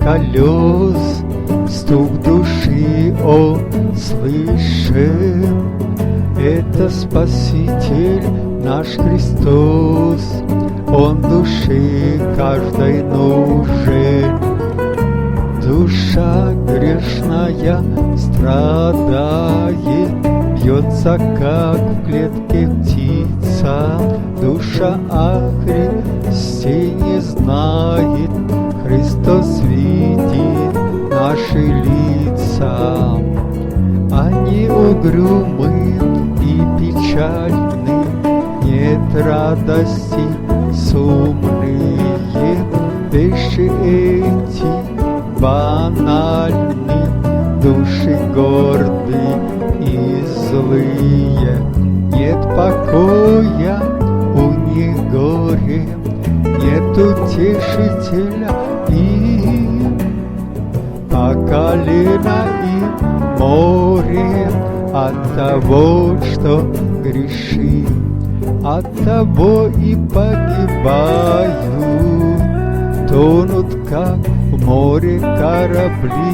колес, стук души он слышит. Это Спаситель наш Христос, Он душе каждой нужен. Душа грешная страдает, бьется, как в клетке птица. Душа о Христе не знает, Христос видит наши лица. Они угрюмы и печальны, нет радости, сумные. Вещи эти банальны, души гордые и злые. Нет покоя, у них горе, нет утешителя им. По колено им море от того, что грешим, от того и погибают, тонут, как в море корабли.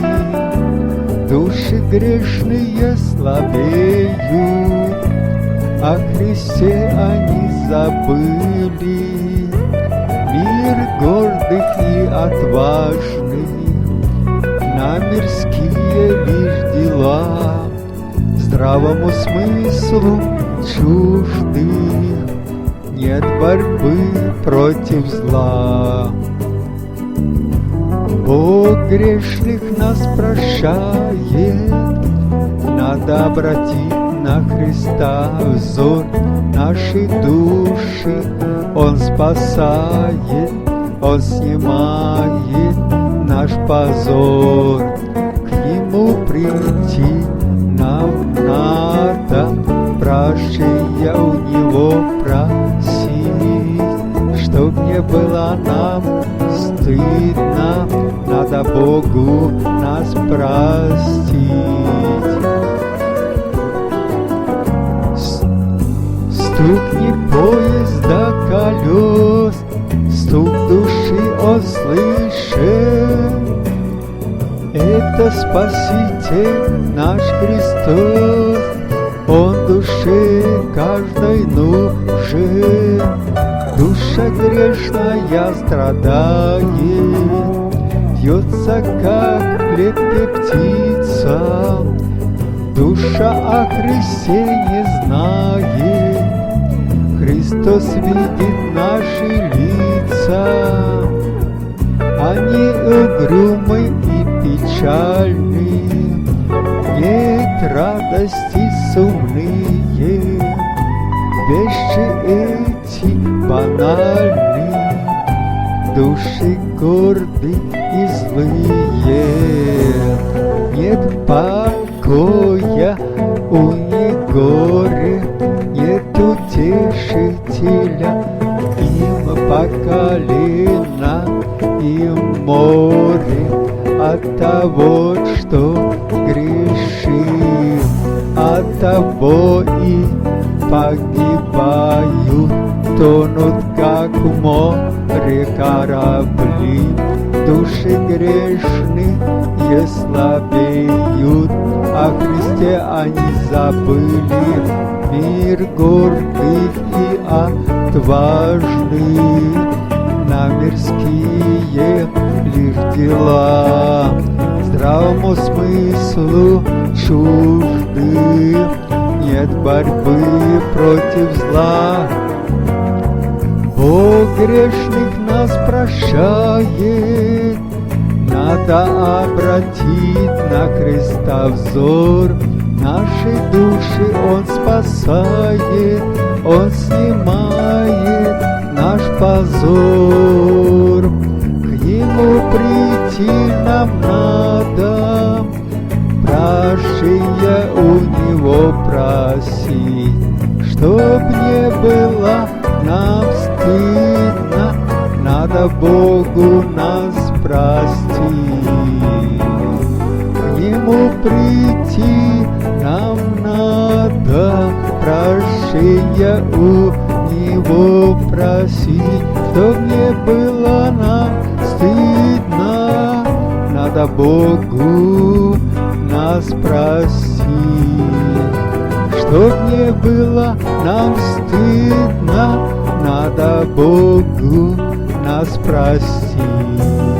Души грешные слабеют, о Христе они забыли. Мир гордых и отважных, на мирские лишь дела, здравому смыслу чужды, нет борьбы против зла. Бог грешных нас прощает, надо обратить на Христа взор. Наши души Он спасает, Он снимает наш позор. К Нему прийти нам надо, прощения у Него просить. Чтоб не было нам стыдно, надо Богу нас простить. Стукни поезда колес, стук души он слышит. Это Спаситель наш Христос, Он душе каждой нужен. Душа грешная страдает, бьется, как в клетке птица. Душа о Христе не знает, Христос видит наши лица. Они угрюмы и печальны, нет радости, сумные. Вещи эти банальны, души горды и злые. Нет покоя, у них горе, нет утешителя им по колено, им море от того, что грешим, от того и погибают, тонут, как в море корабли. Души грешные слабеют, о Христе они забыли. Мир гордых и отважных, на мирские лишь дела, здравому смыслу чужды, нет борьбы против зла. Бог грешных нас прощает, надо обратить на Христа взор. Наши души Он спасает, Он снимает наш позор. К Нему прийти нам надо, прощения у Него просить. Чтоб не было нам стыдно, надо Богу нас простить. К Нему прийти нам надо, прощения у Него просить. Чтоб не было нам стыдно, надо Богу нас просить, чтоб не было нам стыдно, надо Богу нас просить.